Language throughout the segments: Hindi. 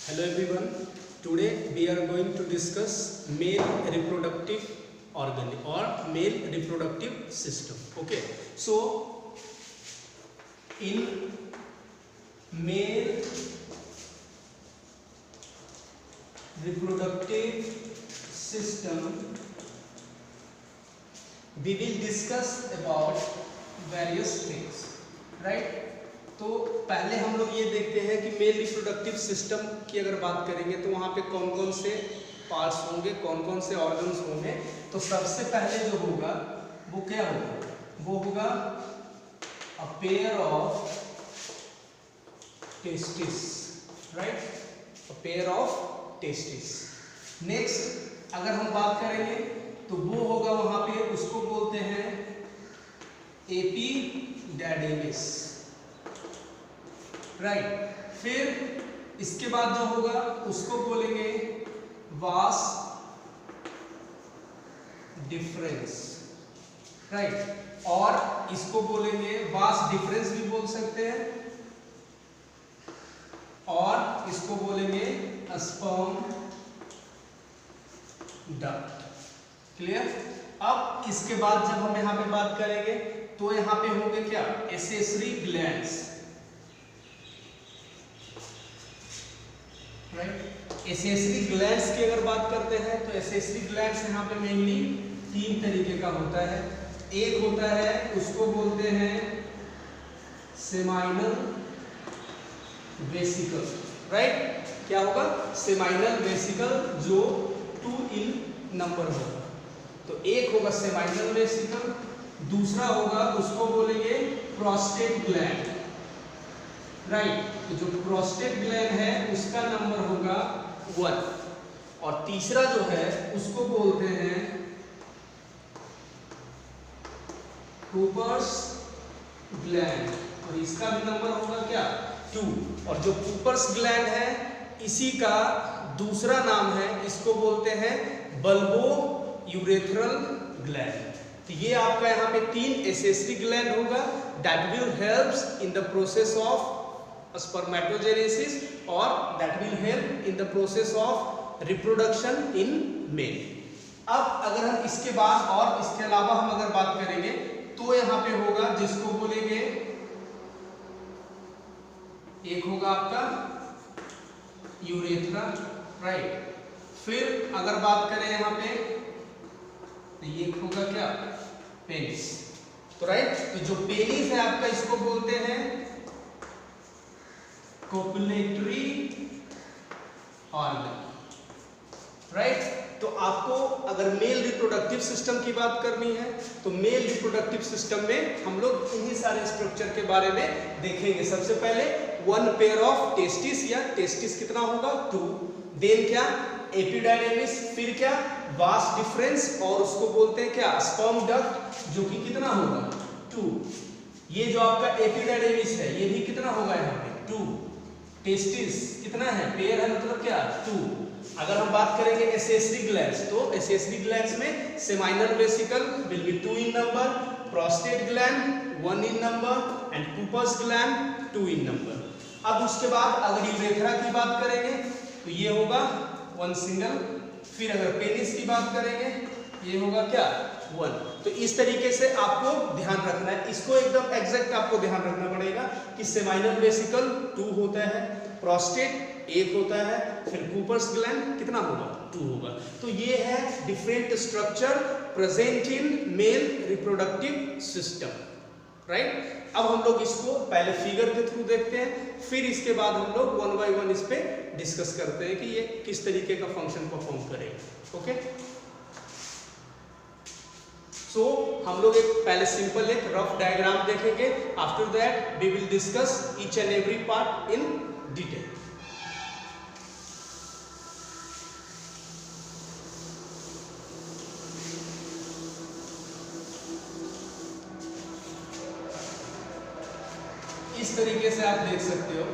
Hello everyone. Today we are going to discuss male reproductive organ or male reproductive system. Okay. So in male reproductive system we will discuss about various things, right? तो पहले हम लोग ये देखते हैं कि मेल रिप्रोडक्टिव सिस्टम की अगर बात करेंगे तो वहाँ पे कौन कौन से पार्ट्स होंगे, कौन कौन से ऑर्गन्स होंगे। तो सबसे पहले जो होगा वो क्या होगा, वो होगा a pair of testis, right, a pair of testis. Next अगर हम बात करेंगे तो वो होगा वहाँ पे, उसको बोलते हैं एपिडेर्मिस, राइट। फिर इसके बाद जो होगा उसको बोलेंगे वास डिफरेंस, राइट, और इसको बोलेंगे वास डिफरेंस भी बोल सकते हैं, और इसको बोलेंगे स्पर्म डक्ट। क्लियर। अब इसके बाद जब हम यहाँ पे बात करेंगे तो यहाँ पे होंगे क्या, accessory glands, right. Accessory glands की अगर बात करते हैं तो एसेसरी ग्लैंड्स यहाँ पे मेनली तीन तरीके का होता है। एक होता है उसको बोलते हैं सेमाइनल वेसिकल, राइट। क्या होगा, सेमाइनल वेसिकल, जो 2 इन नंबर होगा। तो एक होगा सेमाइनल वेसिकल, दूसरा होगा उसको बोलेंगे प्रोस्टेट ग्लैंड, राइट। तो जो प्रोस्टेट ग्लैंड है उसका नंबर होगा 1, और तीसरा जो है उसको बोलते हैं कूपर्स ग्लैंड, और इसका भी नंबर होगा क्या, 2। और जो कूपर्स ग्लैंड है इसी का दूसरा नाम है, इसको बोलते हैं बल्बो यूरेथ्रल ग्लैंड। तो ये आपका यहाँ पे 3 एसेसरी ग्लैंड होगा that will helps in the process of spermatogenesis or that will help in the process of reproduction in male। अब अगर हम इसके बाद और इसके अलावा हम अगर बात करेंगे तो यहाँ पे होगा जिसको बोलेंगे, एक होगा आपका यूरेथ्रा, राइट। फिर अगर बात करें यहाँ पे तो ये होगा क्या, पेनिस। तो राइट, तो जो पेनिस है आपका इसको बोलते हैं कोपुलेटरी ऑर्गन, राइट। तो आपको अगर मेल रिप्रोडक्टिव सिस्टम की बात करनी है तो मेल रिप्रोडक्टिव सिस्टम में हम लोग इन्हीं सारे स्ट्रक्चर के बारे में देखेंगे। सबसे पहले 1 पेयर ऑफ टेस्टिस, या टेस्टिस कितना होगा, 2। देन क्या, एपिडायडेमिस, फिर क्या, वास डिफरेंस, और उसको बोलते हैं क्या, स्पर्म डक्ट, जो कि कितना होगा, 2। ये जो आपका एपिडायडेमिस है ये भी कितना होगा यहाँ पे, 2। टेस्टिस कितना है, पेयर है, मतलब क्या, 2। अगर हम बात करेंगे एसेसरी ग्लैंड्स, तो एसेसरी ग्लैंड्स में seminal vesicle will be 2 in number, prostate gland 1 in number, and Cooper's gland 2 in number. अब उसके बाद अगर यूरेथ्रा की बात करेंगे तो ये होगा 1 सिंगल, फिर अगर पेनिस की बात करेंगे ये होगा क्या, 1। तो इस तरीके से आपको ध्यान रखना है, इसको एकदम एग्जैक्ट आपको ध्यान रखना पड़ेगा कि सेमाइनल वेसिकल 2 होता है, प्रोस्टेट 1 होता है, फिर कूपर्स ग्लैंड कितना होगा, 2 होगा। तो ये है different structure present in male reproductive system, right. अब हम लोग इसको पहले फिगर के थ्रू देखते हैं, फिर इसके बाद हम लोग 1 बाय 1 इस पे डिस्कस करते हैं कि ये किस तरीके का फंक्शन परफॉर्म करेगा। ओके, सो हम लोग एक पहले सिंपल एक रफ डायग्राम देखेंगे, after that we will discuss each and every part in detail. इस तरीके से आप देख सकते हो,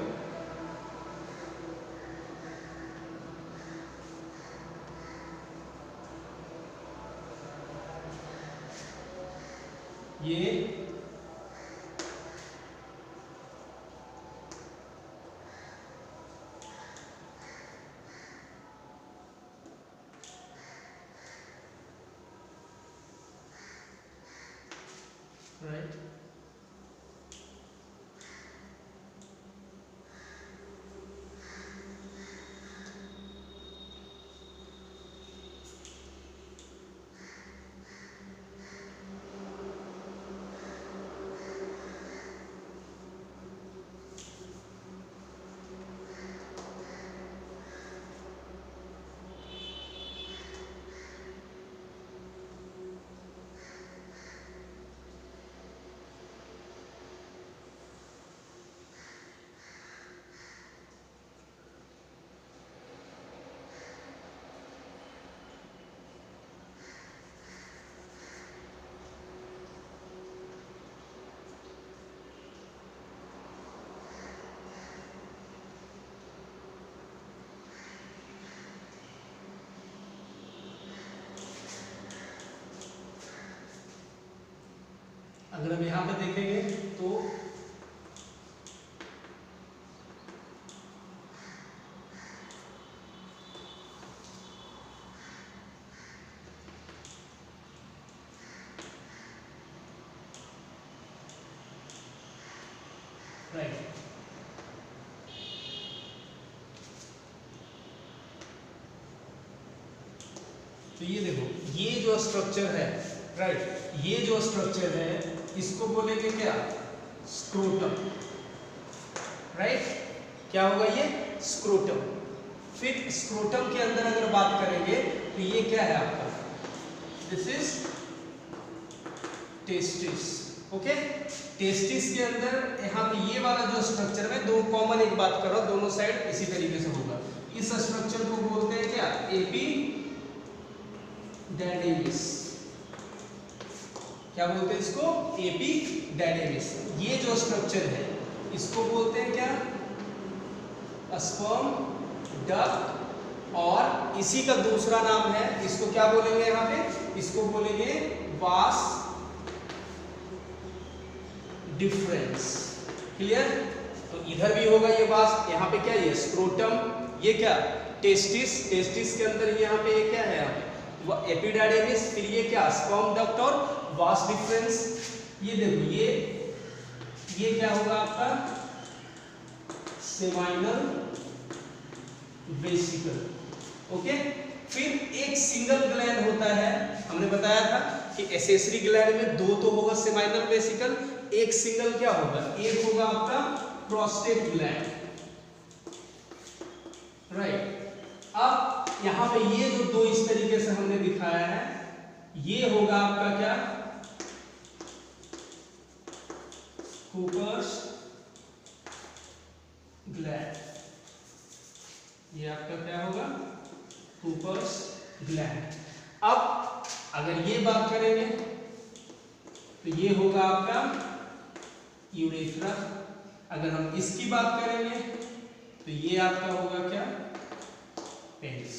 ये अगर हम यहाँ पे देखेंगे तो राइट, तो ये देखो ये जो स्ट्रक्चर है, राइट, ये जो स्ट्रक्चर है इसको बोलेंगे क्या, स्क्रोटम, राइट, क्या होगा ये, स्क्रोटम। फिर स्क्रोटम के अंदर अगर बात करेंगे तो ये क्या है आपका, this is testis, okay. Testis के अंदर यहाँ पे ये वाला जो स्ट्रक्चर है, दो कॉमन एक बात करो, दोनों साइड इसी तरीके से होगा। इस स्ट्रक्चर को बोलते हैं क्या, एपिडेर्मिस, क्या बोलते हैं इसको, एपिडेर्मिस। ये जो स्ट्रक्चर है इसको बोलते हैं क्या, स्पर्म डक्ट, और इसी का दूसरा नाम है, इसको क्या बोलेंगे यहाँ पे, इसको बोलेंगे वास डिफरेंस, क्लियर। तो इधर भी होगा ये वास, यहाँ पे क्या, ये स्क्रोटम, ये क्या, टेस्टिस, टेस्टिस के अंदर यहाँ पे ये क्या है, यहाँ पे एपिडेर्मिस, फिर ये क्या, स्पर्म डक्ट और वास डिफरेंस। ये देखो ये क्या होगा आपका, सेमाइनल वेसिकल, ओके। फिर एक सिंगल ग्लैंड होता है, हमने बताया था कि एसेसरी ग्लैंड में दो तो होगा सेमाइनल वेसिकल, एक सिंगल क्या होगा, एक होगा आपका प्रोस्टेट ग्लैंड, राइट। अब यहां पे ये जो दो इस तरीके से हमने दिखाया है, ये होगा आपका क्या, कूपर्स ग्लैंड, ये आपका क्या होगा, कूपर्स ग्लैंड। अब अगर ये बात करेंगे तो ये होगा आपका यूरेथ्रा, अगर हम इसकी बात करेंगे तो ये आपका होगा क्या, पेनिस,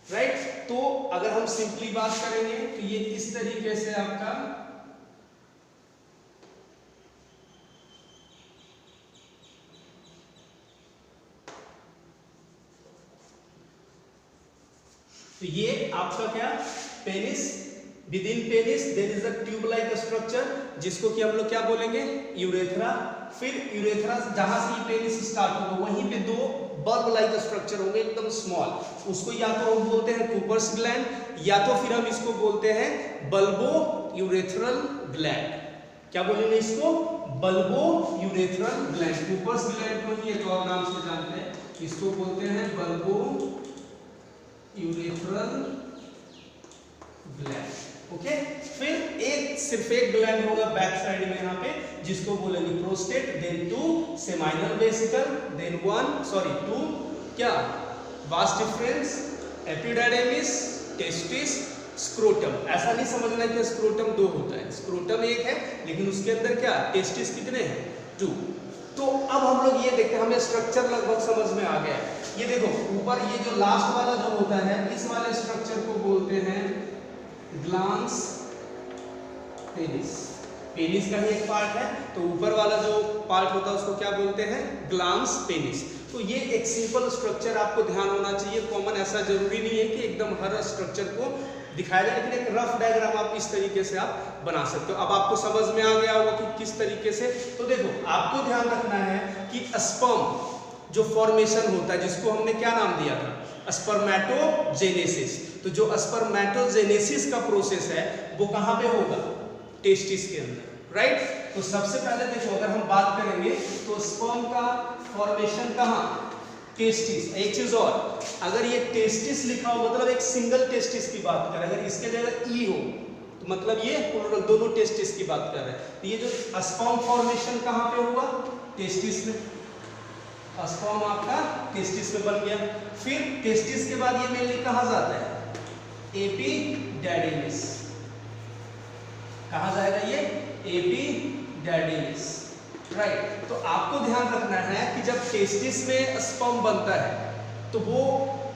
राइट। तो अगर हम सिंपली बात करेंगे तो ये इस तरीके से आपका तो ये आपका क्या, penis, within penis there is a tube like structure, जिसको कि हम लोग क्या बोलेंगे, यूरेथ्रा। फिर यूरेथ्रा जहां से पेनिस स्टार्ट होगा वहीं पे दो बल्ब लाइक स्ट्रक्चर होंगे एकदम स्मॉल, उसको या तो हम बोलते हैं कूपर्स ग्लैंड, या तो फिर हम इसको बोलते हैं बल्बो यूरेथ्रल ग्लैंड। क्या बोलेंगे इसको, bulbo urethral gland. Cooper's gland को ही एक और नाम से जानते हैं, इसको बोलते हैं बल्बो यूरेथ्रल ग्लैंड, ओके। फिर एक सिर्फ एक ग्लैंड होगा बैक साइड में यहाँ पे, जिसको बोलेंगे prostate, then to seminal vesicle, then to क्या, वास डिफरेंस, एपिडेर्मिस, टेस्टिस, स्क्रोटम। ऐसा नहीं समझना कि स्क्रोटम दो होता है, स्क्रोटम एक है लेकिन उसके अंदर क्या, टेस्टिस कितने हैं, 2। तो अब हम लोग ये देखते हैं, हमें स्ट्रक्चर लगभग समझ में आ गया है। ये देखो ऊपर ये जो लास्ट वाला जो होता है, इस वाले स्ट्रक्चर को बोलते हैं ग्लांस पेनिस, पेनिस का ही एक पार्ट है, तो ऊपर वाला जो पार्ट होता है उसको क्या बोलते हैं, ग्लांस पेनिस। तो ये एक सिंपल स्ट्रक्चर आपको ध्यान होना चाहिए, कॉमन, ऐसा जरूरी नहीं है कि एकदम हर स्ट्रक्चर को दिखाया जाए, लेकिन एक रफ डायग्राम आप इस तरीके से आप बना सकते हो। अब आपको समझ में आ गया होगा कि किस तरीके से। तो देखो आपको ध्यान रखना है कि स्पर्म जो फॉर्मेशन होता है, जिसको हमने क्या नाम दिया था, स्पर्मेटोजेनेसिस। तो जो स्पर्मेटोजेनेसिस का प्रोसेस है वो कहाँ पे होगा, टेस्टिस के अंदर, राइट। तो सबसे पहले देखो अगर हम बात करेंगे तो स्पर्म का फॉर्मेशन कहाँ, टेस्टिस। एक चीज और, अगर ये टेस्टिस लिखा हो मतलब एक सिंगल टेस्टिस की बात करें, अगर इसके जगह ई हो तो मतलब ये प्लूरल, दोनों टेस्टिस की बात कर रहे हैं। तो ये जो स्पर्म फॉर्मेशन कहाँ पे हुआ, टेस्टिस में, स्पर्म आपका टेस्टिस में बन गया। फिर टेस्टिस के बाद ये मेनली कहाँ जाता है, एपिडेर्मिस, कहाँ जाएगा ये, एपिडेर्मिस, राइट। तो आपको ध्यान रखना है कि जब टेस्टिस में स्पर्म बनता है तो वो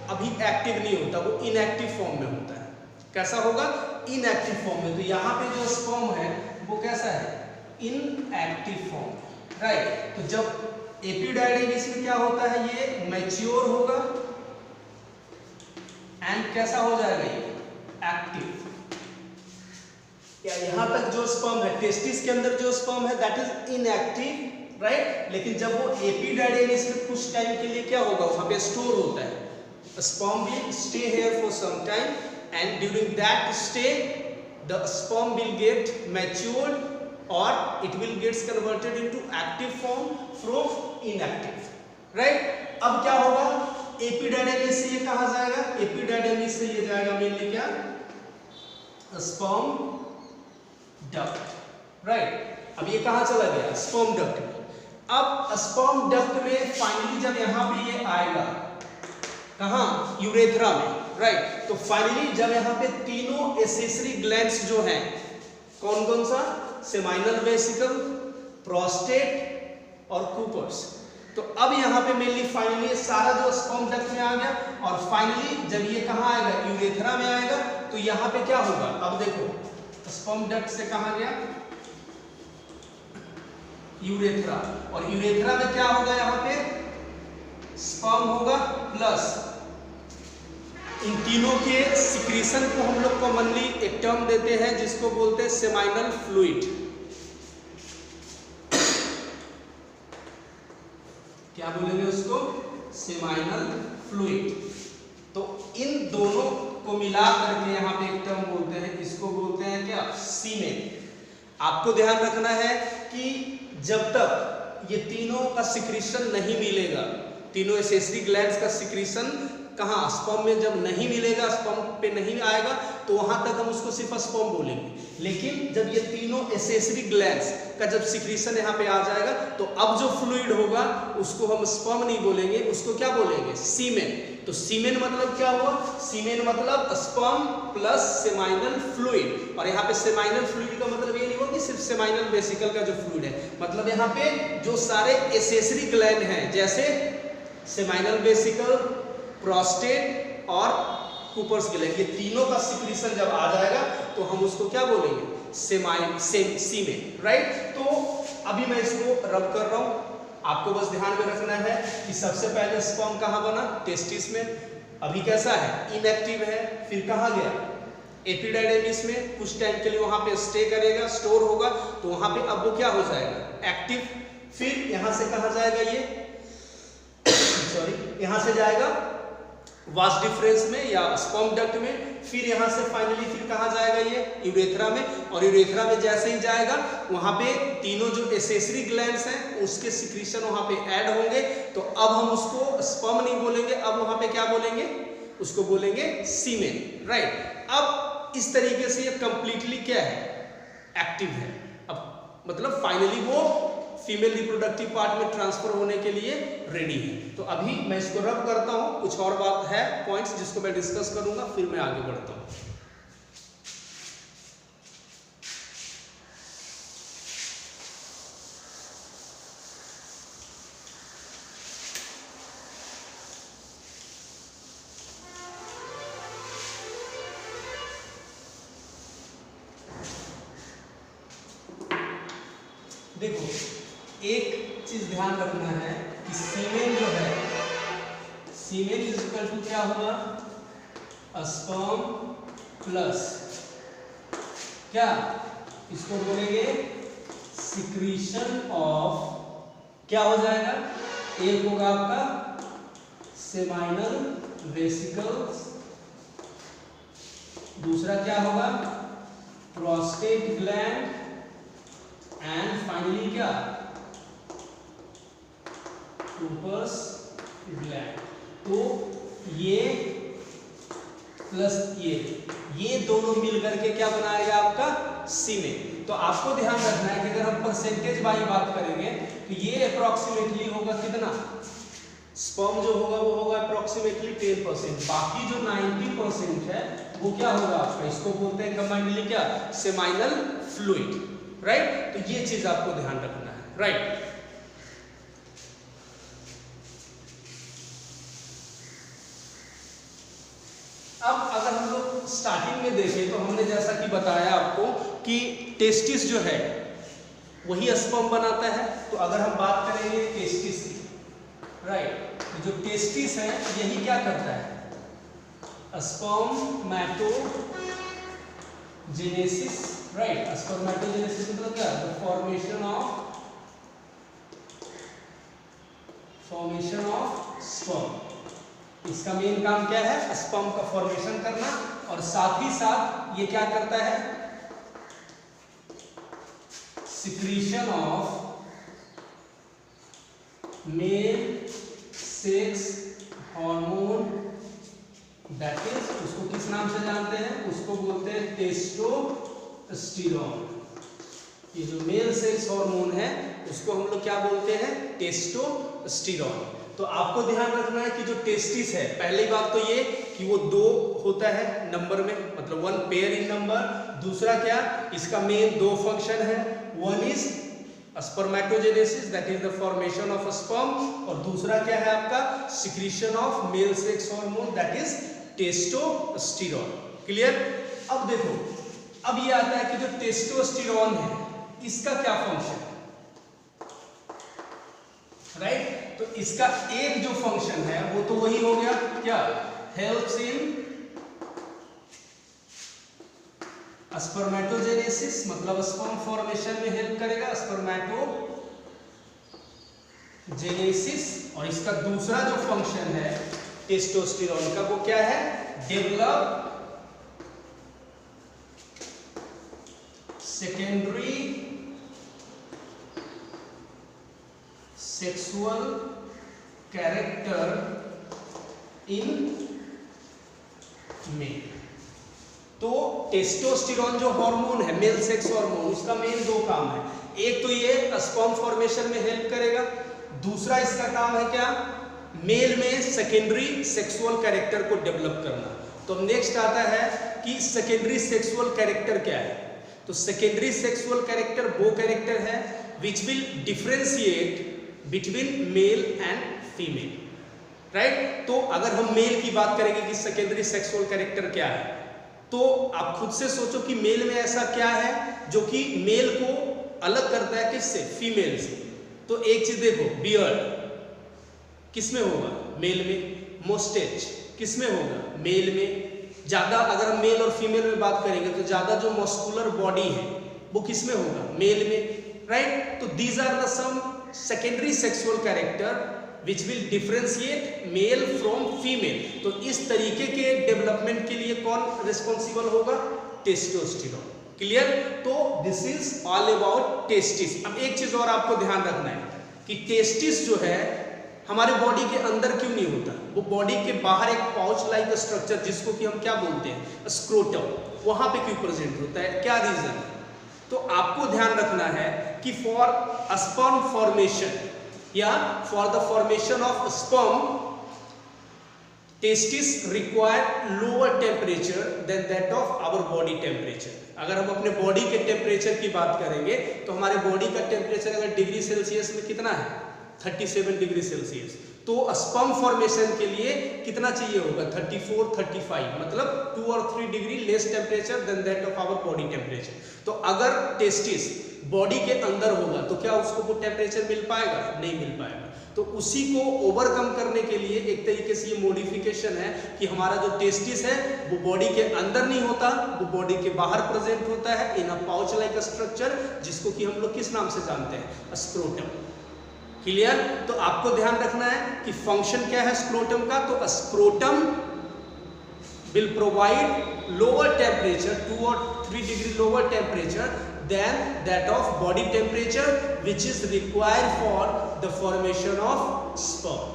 अभी एक्टिव नहीं होता, वो इनएक्टिव फॉर्म में होता है। कैसा होगा, इनएक्टिव फॉर्म में। तो यहाँ पे जो स्पर्म है वो कैसा है, इनएक्टिव फॉर्म, राइट। तो जब एपिडायडेमिस में क्या होता है, ये मैच्योर होगा एंड कैसा हो जाएगा, ये एक्टिव। या यहां तक जो स्पर्म है, टेस्टिस के अंदर जो स्पर्म है दैट इज इनएक्टिव, राइट। लेकिन जब वो एपिडायडेमिस में कुछ टाइम के लिए क्या होगा, वहां पे स्टोर होता है, sperm will stay here for some time and during that stay the sperm will get matured or it will gets converted into active form from inactive, right। अब क्या होगा, एपिडायडेमिस से ये कहा जाएगा, एपिडायडेमिस से ये जाएगा मेनली क्या, स्पर्म डक्ट, राइट। अब ये कहां चला गया, स्पर्म डक्ट में। अब स्पर्म डक्ट में फाइनली जब यहां पे ये आएगा, कहां, यूरेथ्रा में, राइट। तो फाइनली जब यहां पे तीनों एसेसरी ग्लैंड्स जो हैं, कौन कौन सा, सेमाइनल वेसिकल, प्रोस्टेट और कूपर्स, तो अब यहां पे मेनली फाइनली सारा जो स्पर्म डक्ट में आ गया और फाइनली जब ये कहां आएगा, यूरेथ्रा में आएगा, तो यहां पे क्या होगा, अब देखो स्पर्म डक्ट से कहां गया, यूरेथ्रा, और यूरेथ्रा में क्या होगा, यहां पे स्पर्म होगा प्लस इन तीनों के सिक्रीशन को हम लोग कॉमनली एक टर्म देते हैं जिसको बोलते हैं सेमाइनल फ्लूइड। क्या बोलेंगे उसको, सेमाइनल फ्लूइड। तो इन दोनों को मिला करके यहाँ पे एक टर्म बोलते हैं, इसको बोलते हैं क्या, सीमेन। आपको ध्यान रखना है कि जब तक ये तीनों का सिक्रीशन नहीं मिलेगा, तीनों एसेसरी ग्लैंड्स का सिक्रीशन कहाँ, स्पर्म में जब नहीं मिलेगा, स्पर्म पे नहीं आएगा, तो वहां तक हम उसको सिर्फ स्पर्म बोलेंगे। लेकिन जब ये तीनों एसेसरी ग्लैंड्स का जब सिक्रीशन यहाँ पे आ जाएगा, तो अब जो फ्लूइड होगा उसको हम स्पर्म नहीं बोलेंगे, उसको क्या बोलेंगे, सीमेन। तो सीमेन मतलब क्या हुआ, सीमेन मतलब स्पर्म प्लस सेमाइनल फ्लूइड। और यहाँ पे सेमाइनल फ्लूइड का मतलब ये नहीं हुआ कि सिर्फ सेमाइनल वेसिकल का जो फ्लूइड है, मतलब यहाँ पे जो सारे एसेसरी ग्लैंड हैं, जैसे सेमाइनल वेसिकल, प्रोस्टेट और कूपर्स ग्लैंड, ये तीनों का सिक्रीशन जब आ जाएगा तो हम उसको क्या बोलेंगे, सीमेन, राइट। तो अभी मैं इसको रब कर रहा हूं, आपको बस ध्यान में रखना है कि सबसे पहले स्पर्म कहां बना, टेस्टिस में, अभी कैसा है, इनएक्टिव है, फिर कहां गया, एपिडायडेमिस में, कुछ टाइम के लिए वहां पे स्टे करेगा, स्टोर होगा, तो वहां पे अब वो क्या हो जाएगा, एक्टिव। फिर यहां से कहां जाएगा, ये सॉरी यहां से जाएगा वास डिफरेंस में या स्पर्म डक्ट में, फिर यहां से फाइनली फिर कहां जाएगा, ये यूरेथ्रा में। और यूरेथ्रा में जैसे ही जाएगा वहां पे तीनों जो एसेसरी ग्लैंड्स हैं उसके सिक्रीशन वहां पे ऐड होंगे, तो अब हम उसको स्पर्म नहीं बोलेंगे, अब वहां पे क्या बोलेंगे, उसको बोलेंगे सीमेन, राइट। अब इस तरीके से ये कंप्लीटली क्या है, एक्टिव है। अब मतलब फाइनली वो फीमेल रिप्रोडक्टिव पार्ट में ट्रांसफर होने के लिए रेडी है। तो अभी मैं इसको रब करता हूं, कुछ और बात है पॉइंट्स जिसको मैं डिस्कस करूंगा, फिर मैं आगे बढ़ता हूं। देखो एक चीज ध्यान रखना है कि सीमेन जो है, सीमेन इज इक्वल टू क्या होगा, स्पर्म प्लस क्या, इसको बोलेंगे सिक्रीशन ऑफ, क्या हो जाएगा, एक होगा आपका सेमाइनल वेसिकल्स, दूसरा क्या होगा, प्रोस्टेट ग्लैंड, एंड फाइनली क्या, कूपर्स ग्लैंड। तो ये प्लस ये दोनों मिलकर के क्या बनाएगा आपका सीमेन। तो आपको ध्यान रखना है कि अगर हम परसेंटेज वाली बात करेंगे तो ये अप्रोक्सीमेटली होगा कितना, स्पर्म जो होगा वो होगा अप्रोक्सीमेटली 10%, बाकी जो 90% है वो क्या होगा आपका, इसको बोलते हैं कंबाइनली क्या, सेमाइनल फ्लूइड, राइट। तो ये चीज आपको ध्यान रखना है, राइट। अब अगर हम लोग स्टार्टिंग में देखें तो हमने जैसा कि बताया आपको कि टेस्टिस जो है वही स्पर्म बनाता है। तो अगर हम बात करेंगे टेस्टिस की, राइट, तो जो टेस्टिस है यही क्या करता है, स्पर्मेटोजेनेसिस, राइट। स्पर्मेटोजेनेसिस मतलब क्या, द फॉर्मेशन ऑफ स्पर्म। इसका मेन काम क्या है, स्पर्म का फॉर्मेशन करना, और साथ ही साथ ये क्या करता है, secretion of male sex hormone, that is, उसको किस नाम से जानते हैं, उसको बोलते हैं टेस्टोस्टेरोन। ये जो मेल सेक्स हार्मोन है उसको हम लोग क्या बोलते हैं, टेस्टोस्टेरोन। तो आपको ध्यान रखना है कि जो टेस्टिस है, पहली बात तो ये कि वो 2 होता है नंबर में, मतलब 1 पेयर इन नंबर। दूसरा क्या, इसका मेन 2 फंक्शन है, one is spermatogenesis, that is the formation of sperm, और दूसरा क्या है आपका, secretion of male sex hormone, that is testosterone. Clear. अब देखो, अब ये आता है कि जो टेस्टोस्टेरोन है इसका क्या फंक्शन है, राइट। तो इसका एक जो फंक्शन है वो तो वही हो गया क्या, हेल्प्स इन स्पर्मेटोजेनेसिस, मतलब स्पर्म फॉर्मेशन में हेल्प करेगा, स्पर्मेटोजेनेसिस। और इसका दूसरा जो फंक्शन है टेस्टोस्टेरोन का वो क्या है, develop secondary sexual character in male. तो टेस्टोस्टेरोन जो हार्मोन है, मेल सेक्स हार्मोन, उसका मेन 2 काम है। एक तो ये स्पर्म फॉर्मेशन में हेल्प करेगा, दूसरा इसका काम है क्या, मेल में सेकेंडरी सेक्सुअल कैरेक्टर को डेवलप करना। तो नेक्स्ट आता है कि सेकेंडरी सेक्सुअल कैरेक्टर क्या है। तो सेकेंडरी सेक्सुअल कैरेक्टर वो कैरेक्टर है विच will differentiate between male and female, right. तो अगर हम मेल की बात करेंगे कि सेकेंडरी सेक्सुअल कैरेक्टर क्या है, तो आप खुद से सोचो कि मेल में ऐसा क्या है जो कि मेल को अलग करता है किससे, फीमेल से। तो एक चीज देखो, बियर्ड किसमें होगा, मेल में। मोस्टेच किसमें होगा, मेल में। ज्यादा अगर हम मेल और फीमेल में बात करेंगे तो ज्यादा जो मस्कुलर बॉडी है वो किसमें होगा, मेल में, राइट। तो these are the some secondary sexual character which will differentiate male from female. तो इस तरीके के डेवलपमेंट के लिए कौन रिस्पॉन्सिबल होगा, टेस्टोस्टेरोन। क्लियर। तो this is all about testis. अब एक चीज और आपको ध्यान रखना है कि टेस्टिस जो है हमारे बॉडी के अंदर क्यों नहीं होता, वो बॉडी के बाहर एक पाउच लाइक स्ट्रक्चर जिसको कि हम क्या बोलते हैं, स्क्रोटम, वहां पे क्यों प्रेजेंट होता है, क्या रीजन है। तो आपको ध्यान रखना है कि फॉर स्पर्म फॉर्मेशन या for the formation of sperm, testis require lower temperature than that of our body temperature. अगर हम अपने बॉडी के टेम्परेचर की बात करेंगे तो हमारे बॉडी का टेम्परेचर अगर डिग्री सेल्सियस में कितना है, 37 डिग्री सेल्सियस, तो स्पर्म फॉर्मेशन के लिए कितना चाहिए होगा, 34 35, मतलब 2 और 3 degree less temperature than that of our body temperature. तो अगर टेस्टिस बॉडी के अंदर होगा तो क्या उसको वो टेम्परेचर मिल पाएगा, नहीं मिल पाएगा। तो उसी को ओवरकम करने के लिए एक तरीके से ये मॉडिफिकेशन है कि हमारा जो टेस्टिस है वो बॉडी के अंदर नहीं होता, वो बॉडी के बाहर प्रेजेंट होता है इन अ पाउच लाइक स्ट्रक्चर, जिसको कि हम लोग किस नाम से जानते हैं, स्क्रोटम। क्लियर। तो आपको ध्यान रखना है कि फंक्शन क्या है स्क्रोटम का, तो scrotum will provide lower temperature, 2 or 3 degree lower temperature than that of body temperature which is required for the formation of sperm.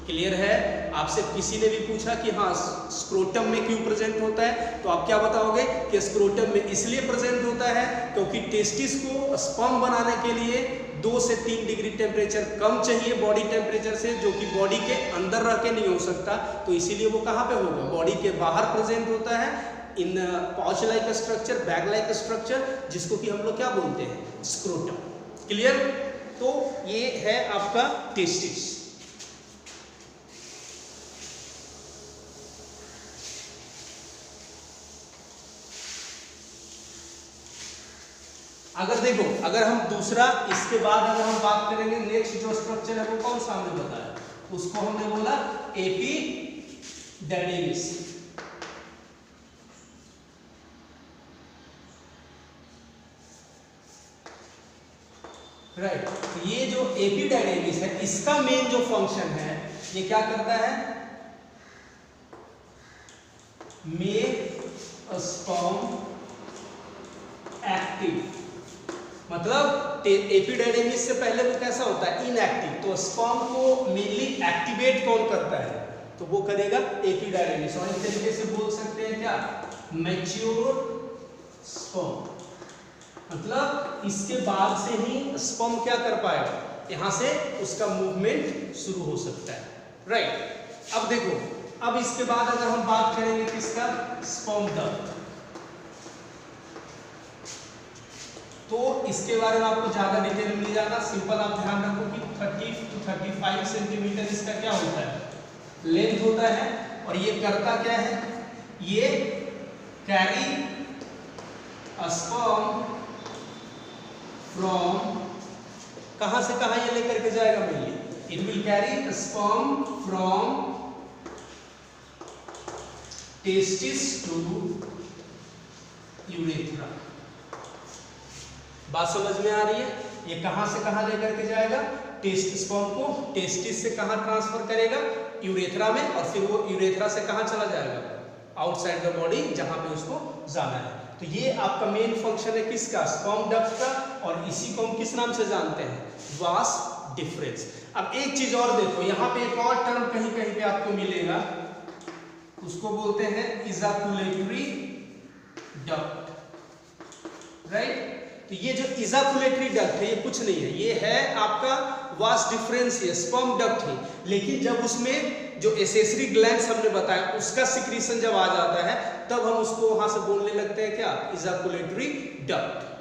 Clear है। आपसे किसी ने भी पूछा कि हाँ स्क्रोटम में क्यों प्रेजेंट होता है, तो आप क्या बताओगे कि स्क्रोटम में इसलिए प्रेजेंट होता है क्योंकि टेस्टिस को स्पर्म बनाने के लिए 2 से 3 डिग्री टेम्परेचर कम चाहिए बॉडी टेम्परेचर से, जो कि बॉडी के अंदर रह के नहीं हो सकता। तो इसीलिए वो कहाँ पे होगा, बॉडी के बाहर प्रेजेंट होता है in pouch like structure, bag like structure, जिसको कि हम लोग क्या बोलते हैं, स्क्रोटम। क्लियर। तो ये है आपका टेस्टिस। अगर देखो, अगर हम दूसरा इसके बाद अगर हम बात करेंगे, नेक्स्ट जो स्ट्रक्चर है वो कौन सा हमने बताया, उसको हमने बोला एपिडेर्मिस। राइट, तो ये जो एपिडेर्मिस है इसका मेन जो फंक्शन है ये क्या करता है, मेक स्पर्म एक्टिव। मतलब एपिडेर्मिस से पहले वो कैसा होता है, इनएक्टिव, तो स्पर्म को मेनली एक्टिवेट कौन करता है, तो वो करेगा एपिडेर्मिस। और इस तरीके से बोल सकते हैं क्या, मैच्योर स्पर्म। मतलब इसके बाद से ही स्पर्म क्या कर पाएगा, यहां से उसका मूवमेंट शुरू हो सकता है। राइट, अब देखो, अब इसके बाद अगर हम बात करेंगे किसका, स्पर्म डक्ट, तो इसके बारे में आपको ज्यादा डिटेल मिल जाएगा। सिंपल आप ध्यान रखो कि 30 to 35 सेंटीमीटर इसका क्या होता है, लेंथ होता है। और ये करता क्या है, ये कैरी स्पर्म फ्रॉम, कहां से कहां ये लेकर के जाएगा, mainly it will carry sperm from testis to urethra. बात समझ में आ रही है, ये कहां से कहां लेकर के जाएगा, टेस्ट स्पर्म को टेस्टिस से कहां ट्रांसफर करेगा, यूरेथ्रा में, और फिर वो यूरेथ्रा से कहां चला जाएगा, आउटसाइड द बॉडी, जहां पे उसको जाना है। तो ये आपका मेन फंक्शन है किसका, स्पर्म डक्ट का। और इसी को हम किस नाम से जानते हैं, वास डिफरेंस। अब एक चीज और देखो, यहाँ पे एक और टर्म कहीं कहीं पे आपको मिलेगा, उसको बोलते हैं इजाकुलेटरी डक्ट। राइट, तो ये जो इजाकुलेटरी डक्ट है ये कुछ नहीं है, ये है आपका वास डिफरेंस, है स्पर्म डक्ट है। लेकिन जब उसमें जो एसेसरी ग्लैंड्स हमने बताया उसका सिक्रीशन जब आ जाता है, तब हम उसको वहां से बोलने लगते हैं क्या, इजाकुलेटरी डक्ट।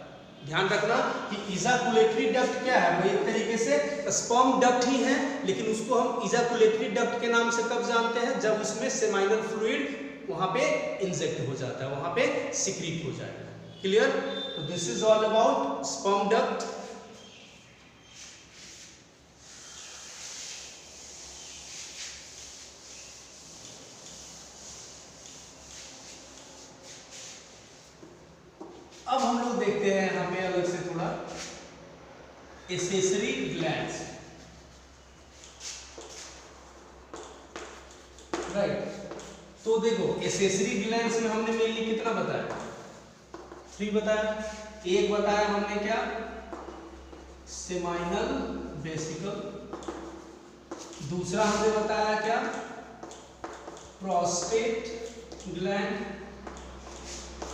ध्यान रखना कि इजाकुलेटरी डक्ट क्या है, वो एक तरीके से स्पर्म डक्ट ही है, लेकिन उसको हम इजाकुलेटरी डक्ट के नाम से कब जानते हैं, जब उसमें सेमाइनल फ्लूइड वहां पे इंजेक्ट हो जाता है, वहां पे सिक्रीट हो जाएगा। क्लियर, तो this is all about sperm duct. अब हम लोग देखते हैं यहाँ पे अलग से थोड़ा एसेसरी ग्लैंड्स। राइट, तो देखो एसेसरी ग्लैंड्स में हमने मेनली कितना बताया, 3 बताया। एक बताया हमने क्या, सेमाइनल वेसिकल, दूसरा हमने बताया क्या, प्रोस्टेट ग्लैंड,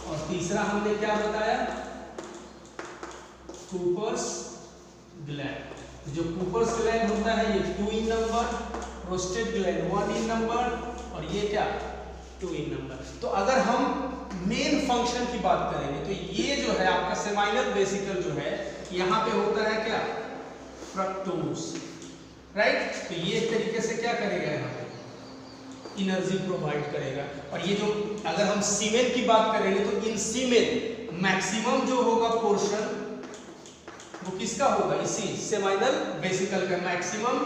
और तीसरा हमने क्या बताया, कूपर्स ग्लैंड। जो कूपर्स ग्लैंड होता है ये 2 in number, prostate gland 1 in number, और ये क्या 2 इन नंबर। तो अगर हम मेन फंक्शन की बात करेंगे तो ये जो है आपका सेमाइनल वेसिकल जो है, यहाँ पे होता है क्या, फ्रक्टोज। राइट, तो ये एक तरीके से क्या करेगा, यहाँ पे एनर्जी प्रोवाइड करेगा। और ये जो अगर हम सीमेन की बात करेंगे तो इन सीमेन मैक्सिमम जो होगा पोर्शन वो किसका होगा, इसी सेमाइनल वेसिकल का, मैक्सिमम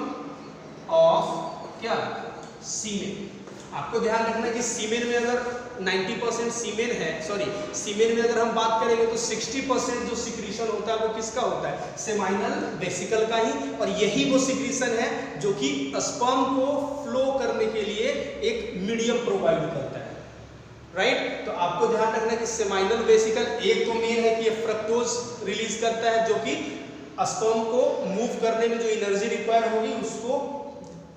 ऑफ क्या, सीमेन। आपको ध्यान रखना कि सीमेन में अगर 90% सीमेन है, सॉरी सीमेन में अगर हम बात करेंगे तो 60% जो सिक्रीशन होता है वो किसका होता है, सेमाइनल वेसिकल का ही। और यही वो सिक्रीशन है जो कि स्पर्म को फ्लो करने के लिए एक मीडियम प्रोवाइड करता है। राइट, तो आपको ध्यान रखना कि सेमाइनल वेसिकल एक तो मेन है कि ये फ्रक्टोज रिलीज करता है, जो कि स्पर्म को मूव करने में जो एनर्जी रिक्वायर होगी उसको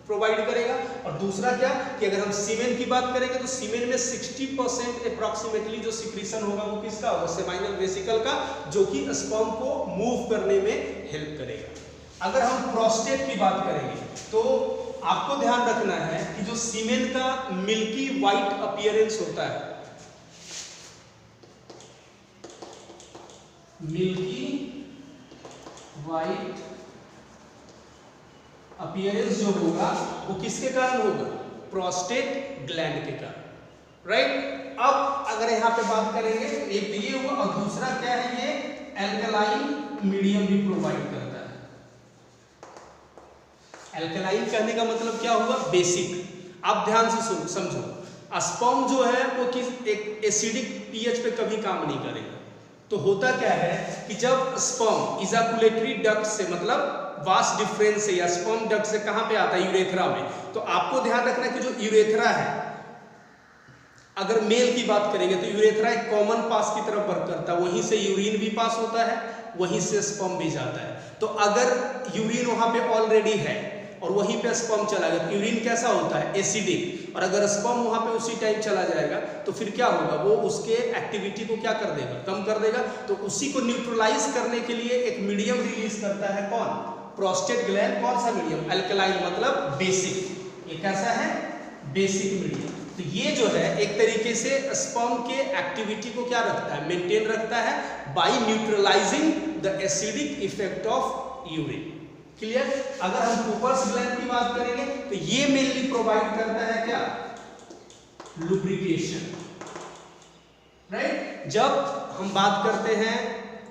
प्रोवाइड करेगा। और दूसरा क्या कि अगर हम सीमेन की बात करेंगे तो सीमेन में 60% अप्रॉक्सीमेटली जो सिक्रीशन होगा वो किसका होगा, सेमाइनल वेसिकल का, जो कि स्पर्म को मूव करने में हेल्प करेगा। अगर हम प्रोस्टेट की बात करेंगे तो आपको ध्यान रखना है कि जो सीमेन का मिल्की व्हाइट अपीयरेंस होता है, मिल्की व्हाइट अपीयरेंस जो होगा वो किसके कारण होगा, प्रोस्टेट ग्लैंड के कारण। राइट, अब अगर यहाँ पे बात करेंगे तो एक तो ये हुआ, और दूसरा क्या है, ये एल्कलाइन मीडियम भी प्रोवाइड करता है। एल्कलाइन कहने का मतलब क्या हुआ? बेसिक। आप ध्यान से समझो, स्पर्म जो है वो एक एसिडिक पीएच पे कभी काम नहीं करेगा। तो होता क्या है कि जब स्पर्म इजाकुलेटरी डक्ट से, मतलब वास डिफरेंस से या स्पर्म डक्ट से कहां पे आता है? यूरेथ्रा में। तो आपको ध्यान रखना कि जो यूरेथ्रा है, अगर मेल की बात करेंगे तो यूरेथ्रा एक कॉमन पास की तरफ वर्क करता है, वहीं से यूरिन भी पास होता है, वहीं से स्पर्म भी जाता है। तो अगर यूरिन वहां पे ऑलरेडी है और वहीं पे स्पर्म चला गया, तो यूरिन कैसा होता है? एसिडिक। और अगर स्पर्म वहां पे उसी टाइम चला जाएगा तो फिर क्या होगा? वो उसके एक्टिविटी को क्या कर देगा? कम कर देगा। तो उसी को न्यूट्रलाइज करने के लिए एक मीडियम रिलीज करता है। कौन? Prostate gland. कौन सा मीडियम? अल्कलाइन, मतलब बेसिक। ये कैसा है? Basic medium. तो ये जो है एक तरीके से स्पर्म के एक्टिविटी को क्या रखता है? मेंटेन रखता है by neutralizing the acidic effect of urine. Clear? अगर हम कूपर्स ग्लैंड की बात करेंगे तो ये मेनली प्रोवाइड करता है क्या? लुब्रिकेशन। राइट? जब हम बात करते हैं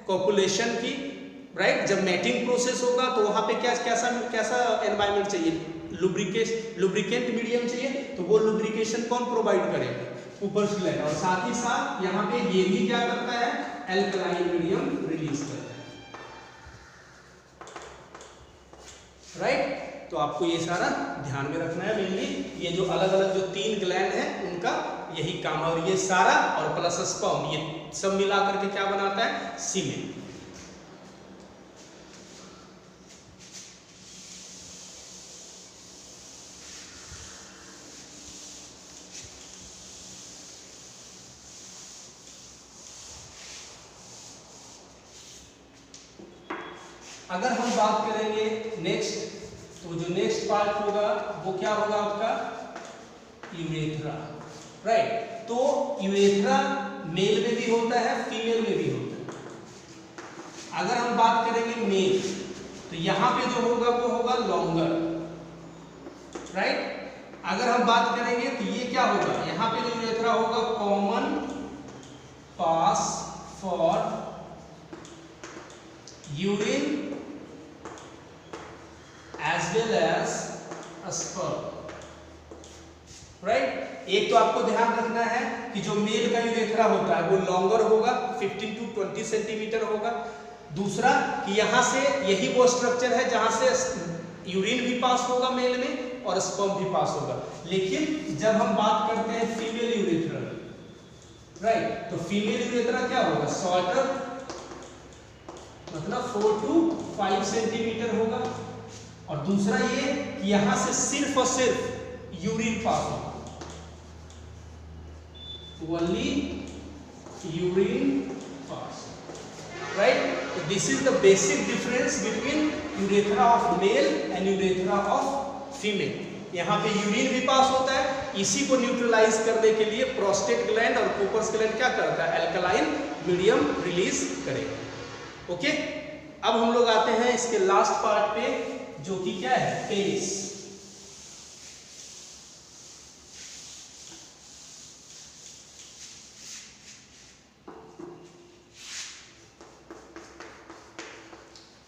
कॉपुलेशन की, राइट, जब मैटिंग प्रोसेस होगा तो वहां पे कैसा एनवायरनमेंट चाहिए? लुब्रिकेंट मीडियम चाहिए। तो वो लुब्रिकेशन कौन प्रोवाइड करेगा? Cooper's gland. और साथ ही साथ यहाँ पे ये भी क्या करता है? एल्कलाइन मीडियम रिलीज करता है। राइट? तो आपको ये सारा ध्यान में रखना है। मेनली ये जो अलग अलग जो 3 ग्लैंड हैं उनका यही काम है। और ये सारा और प्लस स्पर्म, ये सब मिला करके क्या बनाता है? सीमेन। अगर हम बात करेंगे नेक्स्ट, तो जो नेक्स्ट पार्ट होगा वो क्या होगा आपका? यूरेथ्रा। राइट? तो यूरेथ्रा मेल में भी होता है, फीमेल में भी होता है। अगर हम बात करेंगे मेल, तो यहां पे जो होगा वो होगा लॉन्गर। राइट? अगर हम बात करेंगे तो ये क्या होगा? यहां पे जो यूरेथ्रा होगा common pass for urine as well as sperm। Right? एक तो आपको ध्यान रखना है कि जो मेल का यूरेथ्रा होता है वो लॉन्गर होगा, 15 to 20 सेंटीमीटर होगा। दूसरा कि यहाँ से यही वो स्ट्रक्चर है जहां से यूरिन भी पास होगा मेल में और स्पर्म भी पास होगा। लेकिन जब हम बात करते हैं फीमेल यूरेथ्रा, राइट, तो फीमेल यूरेथ्रा क्या होगा? शॉर्टर, मतलब 4 to 5 सेंटीमीटर होगा। और दूसरा ये कि यहां से सिर्फ और सिर्फ यूरिन पास होगा, ओनली यूरिन पास। राइट? तो this is the basic difference between urethra of male and urethra of female. यहाँ पे यूरिन भी पास होता है, इसी को न्यूट्रलाइज करने के लिए प्रोस्टेट ग्लैंड और कूपर्स ग्लैंड क्या करता है? एल्कलाइन मीडियम रिलीज करेगा। ओके? अब हम लोग आते हैं इसके लास्ट पार्ट पे, जो कि क्या है? पेनिस।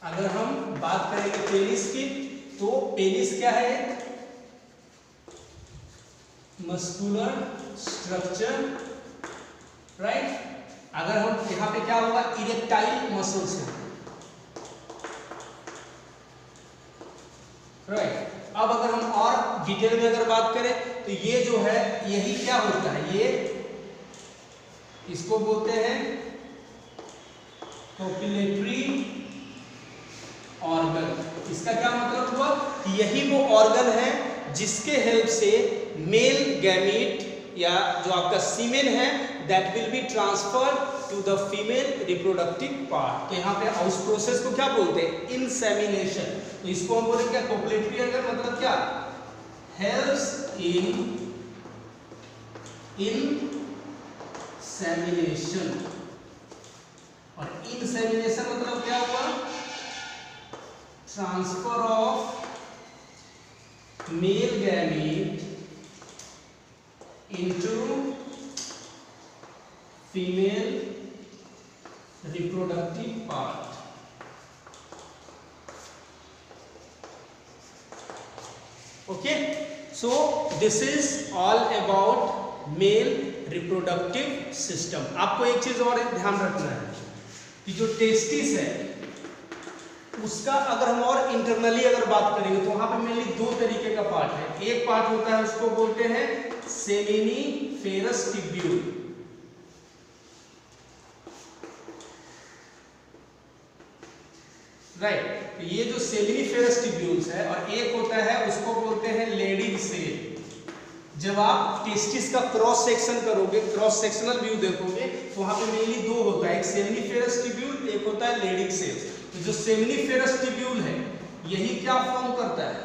अगर हम बात करेंगे पेनिस की, तो पेनिस क्या है? Muscular structure. राइट? अगर हम यहां पे क्या होगा? इरेक्टाइल मसल्स है। राइट? अब अगर हम और डिटेल में अगर बात करें तो ये जो है यही क्या होता है? ये इसको बोलते हैं कोपुलेटरी ऑर्गन। इसका क्या मतलब हुआ? कि यही वो ऑर्गन है जिसके हेल्प से मेल गैमीट या जो आपका सीमेन है that will be transferred to the female reproductive part. तो यहाँ पे उस प्रोसेस को क्या बोलते हैं? इंसेमिनेशन। तो इसको हम बोलेंगे क्या? कोपुलेटरी ऑर्गन मतलब क्या? Helps in insemination. और इंसेमिनेशन मतलब क्या हुआ? Transfer of male gamete into female reproductive reproductive part. Okay, so this is all about male reproductive system. आपको एक चीज और ध्यान रखना है कि जो टेस्टिस है उसका अगर हम और इंटरनली अगर बात करेंगे तो वहां पे मेनली दो तरीके का पार्ट है। एक पार्ट होता है उसको बोलते हैं सेमिनिफेरस ट्यूब्यूल, राइट। तो ये जो सेमिनिफेरस ट्यूब्यूल्स है और एक होता है उसको बोलते हैं लेडिंग सेल। जब आप टेस्टिस का क्रॉस सेक्शन करोगे, क्रॉस सेक्शनल व्यू देखोगे तो वहां पे मेनली दो होता है, एक सेमिनिफेरस ट्यूब्यूल, एक होता है लेडिंग सेल। तो जो सेमिनिफेरस ट्यूब्यूल है यही क्या फॉर्म करता है,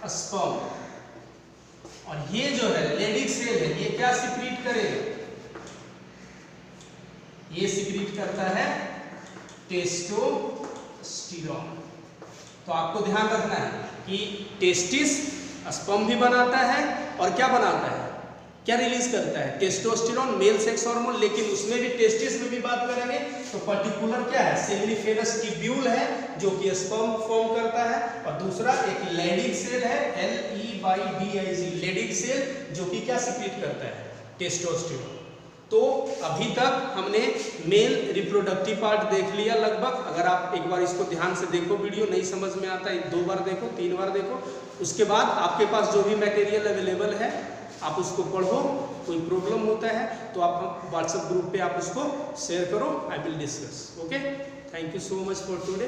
स्पर्म, और ये जो है लेडिंग सेल है ये क्या सिक्रीट करेगा, ये सिक्रीट करता है टेस्टोस्टेरोन। तो आपको ध्यान रखना है कि टेस्टिस स्पर्म भी बनाता है और क्या बनाता है, क्या रिलीज करता है, टेस्टोस्टेरोन, मेल सेक्स हार्मोन। लेकिन उसमें भी टेस्टिस में भी बात करेंगे तो पर्टिकुलर क्या है, सेमिनिफेरस ट्यूब्यूल है जो कि स्पर्म फॉर्म करता है, और दूसरा एक लेडिंग सेल है, LEDIG, लेडिंग सेल, जो कि क्या सिक्रीट करता है, टेस्टोस्टेरोन। तो अभी तक हमने मेल रिप्रोडक्टिव पार्ट देख लिया लगभग। अगर आप एक बार इसको ध्यान से देखो, वीडियो नहीं समझ में आता है 2 बार देखो, 3 बार देखो, उसके बाद आपके पास जो भी मटेरियल अवेलेबल है आप उसको पढ़ो। कोई प्रॉब्लम होता है तो आप व्हाट्सएप ग्रुप पे आप उसको शेयर करो, I will discuss. Okay, thank you so much for today.